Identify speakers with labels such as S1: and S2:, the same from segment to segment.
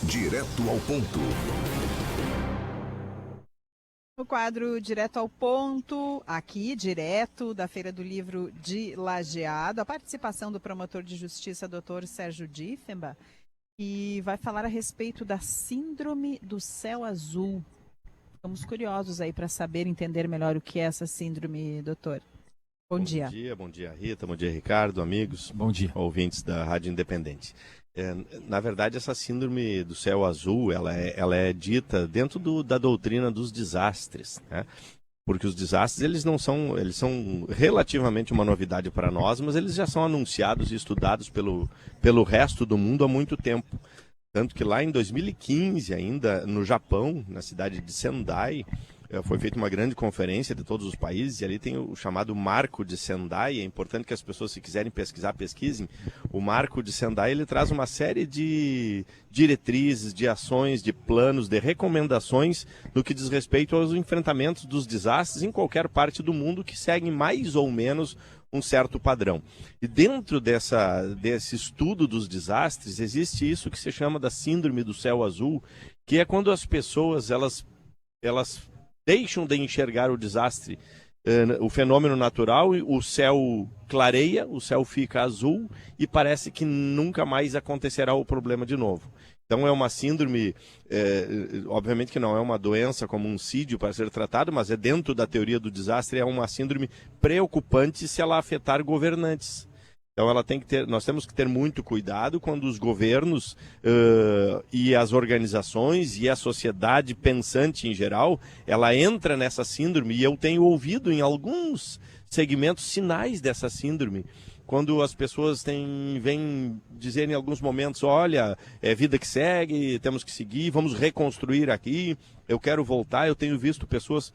S1: Direto ao ponto.
S2: No quadro Direto ao Ponto, aqui, direto da Feira do Livro de Lajeado, a participação do promotor de justiça, Dr. Sérgio Diffenbach, que vai falar a respeito da Síndrome do Céu Azul. Estamos curiosos aí para saber, entender melhor o que é essa síndrome, doutor. Bom dia.
S3: Bom dia, Rita, bom dia, Ricardo, amigos.
S4: Bom dia.
S3: Ouvintes da Rádio Independente. Na verdade, essa síndrome do céu azul, ela é dita dentro da doutrina dos desastres, né? Porque os desastres, eles são relativamente uma novidade para nós, mas eles já são anunciados e estudados pelo resto do mundo há muito tempo. Tanto que lá em 2015, ainda no Japão, na cidade de Sendai, foi feita uma grande conferência de todos os países, e ali tem o chamado Marco de Sendai. É importante que as pessoas, se quiserem pesquisar, pesquisem. O Marco de Sendai, ele traz uma série de diretrizes, de ações, de planos, de recomendações no que diz respeito aos enfrentamentos dos desastres em qualquer parte do mundo, que seguem mais ou menos um certo padrão. E dentro desse estudo dos desastres, existe isso que se chama da síndrome do céu azul, que é quando as pessoas elas deixam de enxergar o desastre, o fenômeno natural, o céu clareia, o céu fica azul e parece que nunca mais acontecerá o problema de novo. Então é uma síndrome, obviamente que não é uma doença como um CIDIO para ser tratado, mas é dentro da teoria do desastre, é uma síndrome preocupante se ela afetar governantes. Então nós temos que ter muito cuidado quando os governos e as organizações e a sociedade pensante em geral, ela entra nessa síndrome, e eu tenho ouvido em alguns segmentos sinais dessa síndrome, quando as pessoas vêm dizer em alguns momentos, olha, é vida que segue, temos que seguir, vamos reconstruir aqui, eu quero voltar. Eu tenho visto pessoas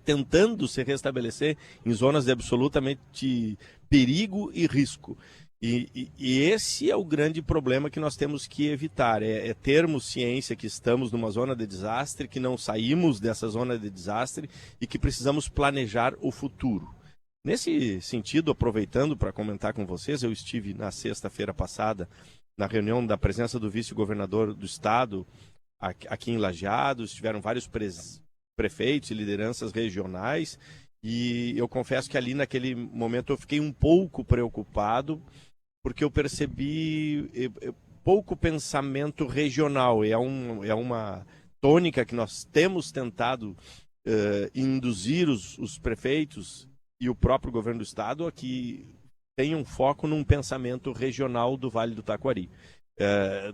S3: tentando se restabelecer em zonas de absolutamente perigo e risco. E esse é o grande problema que nós temos que evitar, é termos ciência que estamos numa zona de desastre, que não saímos dessa zona de desastre e que precisamos planejar o futuro. Nesse sentido, aproveitando para comentar com vocês, eu estive na sexta-feira passada na reunião da presença do vice-governador do estado aqui em Lajeado. Estiveram vários prefeitos e lideranças regionais, e eu confesso que ali naquele momento eu fiquei um pouco preocupado, porque eu percebi pouco pensamento regional. É uma tônica que nós temos tentado induzir os prefeitos e o próprio governo do estado a que tenham foco num pensamento regional do Vale do Taquari.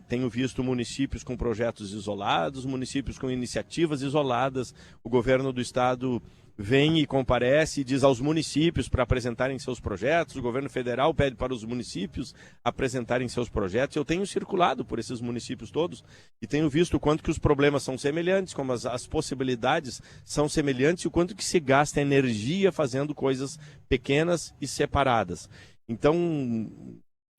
S3: Tenho visto municípios com projetos isolados, municípios com iniciativas isoladas. O governo do estado vem e comparece e diz aos municípios para apresentarem seus projetos. O governo federal pede para os municípios apresentarem seus projetos. Eu tenho circulado por esses municípios todos e tenho visto o quanto que os problemas são semelhantes, como as possibilidades são semelhantes, e o quanto que se gasta energia fazendo coisas pequenas e separadas. Então,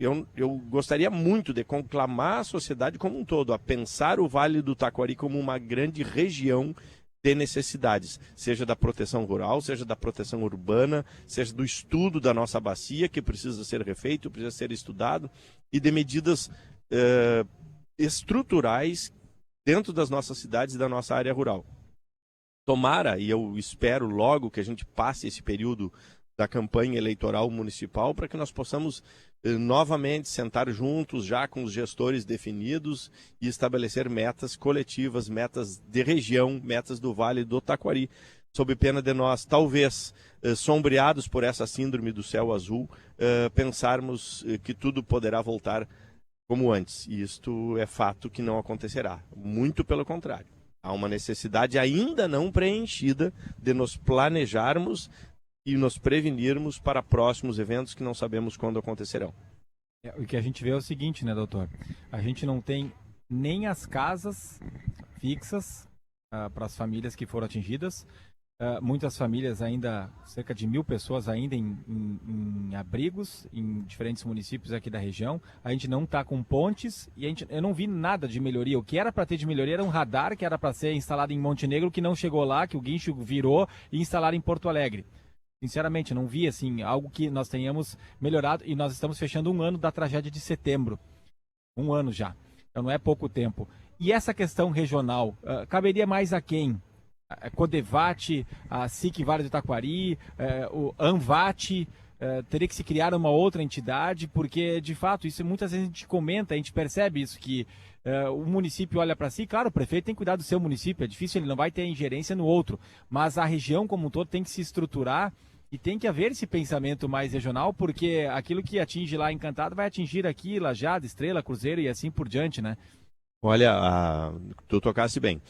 S3: eu gostaria muito de conclamar a sociedade como um todo a pensar o Vale do Taquari como uma grande região de necessidades, seja da proteção rural, seja da proteção urbana, seja do estudo da nossa bacia, que precisa ser refeito, precisa ser estudado, e de medidas estruturais dentro das nossas cidades e da nossa área rural. Tomara, e eu espero logo que a gente passe esse período da campanha eleitoral municipal, para que nós possamos novamente sentar juntos, já com os gestores definidos, e estabelecer metas coletivas, metas de região, metas do Vale do Taquari, sob pena de nós, talvez, sombreados por essa síndrome do céu azul, pensarmos que tudo poderá voltar como antes. E isto é fato que não acontecerá. Muito pelo contrário. Há uma necessidade ainda não preenchida de nos planejarmos e nos prevenirmos para próximos eventos que não sabemos quando acontecerão.
S4: O que a gente vê é o seguinte, né, doutor? A gente não tem nem as casas fixas para as famílias que foram atingidas. Muitas famílias ainda, cerca de 1.000 pessoas ainda em abrigos em diferentes municípios aqui da região. A gente não está com pontes e eu não vi nada de melhoria. O que era para ter de melhoria era um radar que era para ser instalado em Montenegro, que não chegou lá, que o guincho virou, e instalaram em Porto Alegre. Sinceramente, não vi assim, algo que nós tenhamos melhorado, e nós estamos fechando um ano da tragédia de setembro. Um ano já. Então não é pouco tempo. E essa questão regional, caberia mais a quem? A Codevate, a SIC Vale do Taquari, o ANVAT, teria que se criar uma outra entidade, porque de fato isso muitas vezes a gente comenta, a gente percebe isso, que o município olha para si, claro, o prefeito tem que cuidar do seu município, é difícil, ele não vai ter ingerência no outro, mas a região como um todo tem que se estruturar e tem que haver esse pensamento mais regional, porque aquilo que atinge lá Encantado vai atingir aqui Lajeado, Estrela, Cruzeiro e assim por diante, né?
S3: Olha, tu tocasse bem.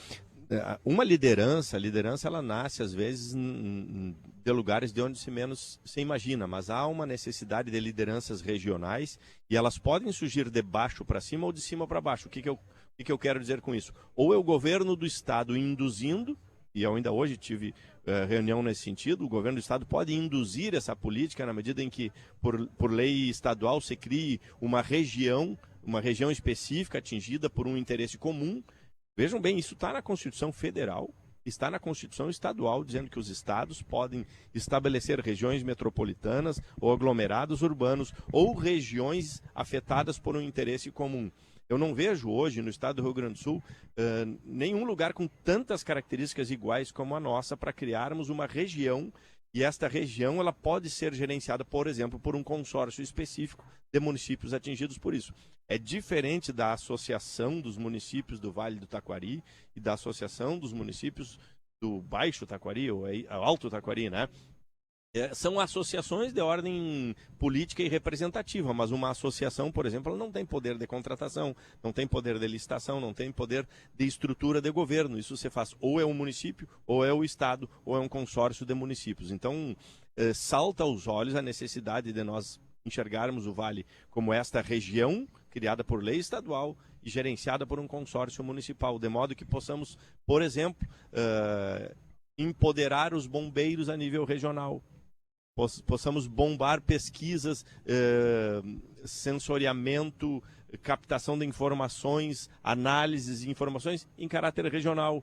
S3: Uma liderança, a liderança ela nasce às vezes de lugares de onde se menos se imagina, mas há uma necessidade de lideranças regionais e elas podem surgir de baixo para cima ou de cima para baixo. O que eu quero dizer com isso? Ou é o governo do estado induzindo, e eu ainda hoje tive reunião nesse sentido, o governo do estado pode induzir essa política na medida em que, por lei estadual, se crie uma região específica atingida por um interesse comum. Vejam bem, isso está na Constituição Federal, está na Constituição Estadual, dizendo que os estados podem estabelecer regiões metropolitanas ou aglomerados urbanos ou regiões afetadas por um interesse comum. Eu não vejo hoje no estado do Rio Grande do Sul nenhum lugar com tantas características iguais como a nossa para criarmos uma região. E esta região ela pode ser gerenciada, por exemplo, por um consórcio específico de municípios atingidos por isso. É diferente da Associação dos Municípios do Vale do Taquari e da Associação dos Municípios do Baixo Taquari, ou Alto Taquari, né? São associações de ordem política e representativa, mas uma associação, por exemplo, ela não tem poder de contratação, não tem poder de licitação, não tem poder de estrutura de governo. Isso se faz ou é um município, ou é o estado, ou é um consórcio de municípios. Então, salta aos olhos a necessidade de nós enxergarmos o Vale como esta região criada por lei estadual e gerenciada por um consórcio municipal, de modo que possamos, por exemplo, empoderar os bombeiros a nível regional, possamos bombar pesquisas, sensoriamento, captação de informações, análises de informações em caráter regional,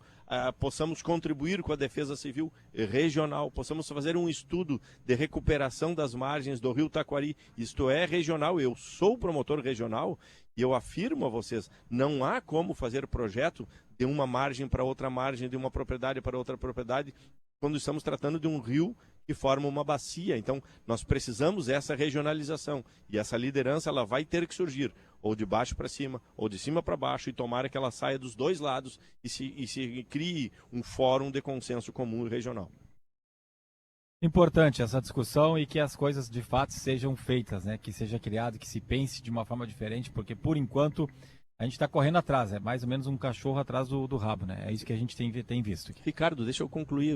S3: possamos contribuir com a defesa civil regional, possamos fazer um estudo de recuperação das margens do Rio Taquari. Isto é regional, eu sou promotor regional e eu afirmo a vocês, não há como fazer projeto de uma margem para outra margem, de uma propriedade para outra propriedade, quando estamos tratando de um rio que forma uma bacia. Então, nós precisamos dessa regionalização. E essa liderança ela vai ter que surgir, ou de baixo para cima, ou de cima para baixo, e tomara que ela saia dos dois lados e se crie um fórum de consenso comum e regional.
S4: Importante essa discussão e que as coisas de fato sejam feitas, né? Que seja criado, que se pense de uma forma diferente, porque por enquanto a gente está correndo atrás, é mais ou menos um cachorro atrás do rabo, né? É isso que a gente tem visto aqui.
S3: Ricardo, deixa eu concluir,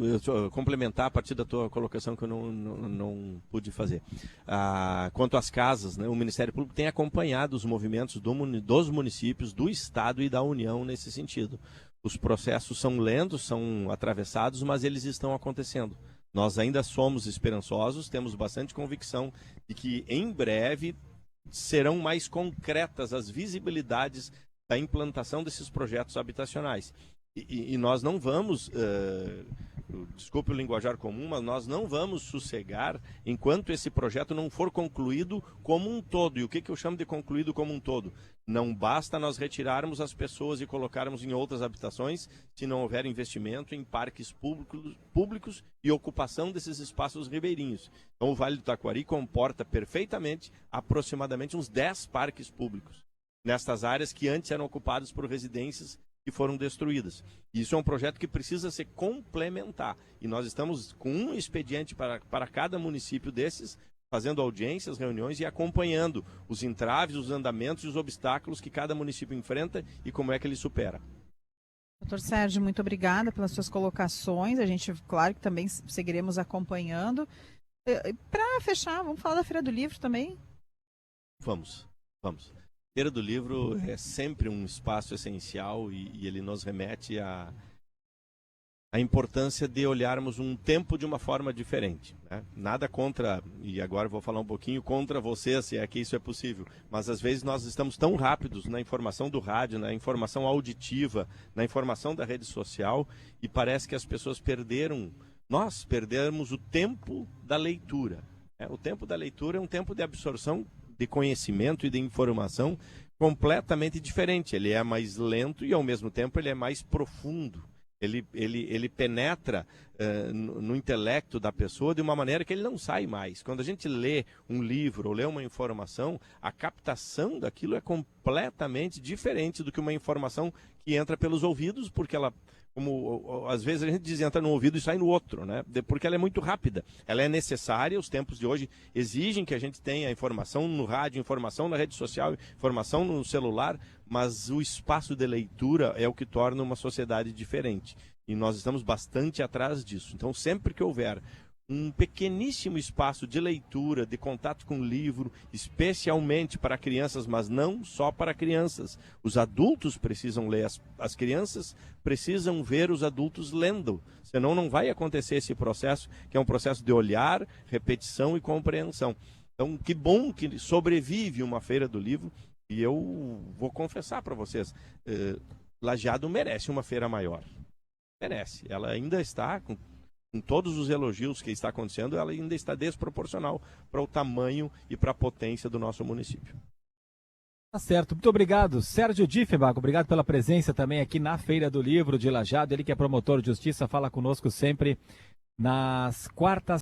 S3: complementar a partir da tua colocação que eu não pude fazer. Quanto às casas, né, o Ministério Público tem acompanhado os movimentos dos municípios, do Estado e da União nesse sentido. Os processos são lentos, são atravessados, mas eles estão acontecendo. Nós ainda somos esperançosos, temos bastante convicção de que em breve serão mais concretas as visibilidades da implantação desses projetos habitacionais. E nós não vamos, desculpe o linguajar comum, mas nós não vamos sossegar enquanto esse projeto não for concluído como um todo. E o que eu chamo de concluído como um todo? Não basta nós retirarmos as pessoas e colocarmos em outras habitações se não houver investimento em parques públicos e ocupação desses espaços ribeirinhos. Então o Vale do Taquari comporta perfeitamente aproximadamente uns 10 parques públicos nestas áreas que antes eram ocupadas por residências que foram destruídas. Isso é um projeto que precisa se complementar. E nós estamos com um expediente para cada município desses, fazendo audiências, reuniões e acompanhando os entraves, os andamentos e os obstáculos que cada município enfrenta e como é que ele supera.
S2: Doutor Sérgio, muito obrigada pelas suas colocações. A gente, claro que também seguiremos acompanhando. Para fechar, vamos falar da Feira do Livro também?
S3: Vamos. Feira do Livro é sempre um espaço essencial e ele nos remete à importância de olharmos um tempo de uma forma diferente, né? Nada contra, e agora vou falar um pouquinho contra você, se é que isso é possível, mas às vezes nós estamos tão rápidos na informação do rádio, na informação auditiva, na informação da rede social, e parece que as pessoas nós perdemos o tempo da leitura. O tempo da leitura é um tempo de absorção de conhecimento e de informação completamente diferente. Ele é mais lento e, ao mesmo tempo, ele é mais profundo. Ele penetra no intelecto da pessoa de uma maneira que ele não sai mais. Quando a gente lê um livro ou lê uma informação, a captação daquilo é completamente diferente do que uma informação que entra pelos ouvidos, porque ela, como às vezes a gente diz, entra no ouvido e sai no outro, né? Porque ela é muito rápida. Ela é necessária, os tempos de hoje exigem que a gente tenha informação no rádio, informação na rede social, informação no celular, mas o espaço de leitura é o que torna uma sociedade diferente. E nós estamos bastante atrás disso. Então, sempre que houver um pequeníssimo espaço de leitura, de contato com o livro, especialmente para crianças, mas não só para crianças. Os adultos precisam ler, as crianças precisam ver os adultos lendo, senão não vai acontecer esse processo, que é um processo de olhar, repetição e compreensão. Então, que bom que sobrevive uma feira do livro, e eu vou confessar para vocês, Lajeado merece uma feira maior. Merece. Ela ainda está com todos os elogios que está acontecendo, ela ainda está desproporcional para o tamanho e para a potência do nosso município.
S4: Tá certo, muito obrigado. Sérgio Diefenbach, obrigado pela presença também aqui na Feira do Livro de Lajeado. Ele que é promotor de justiça, fala conosco sempre nas quartas.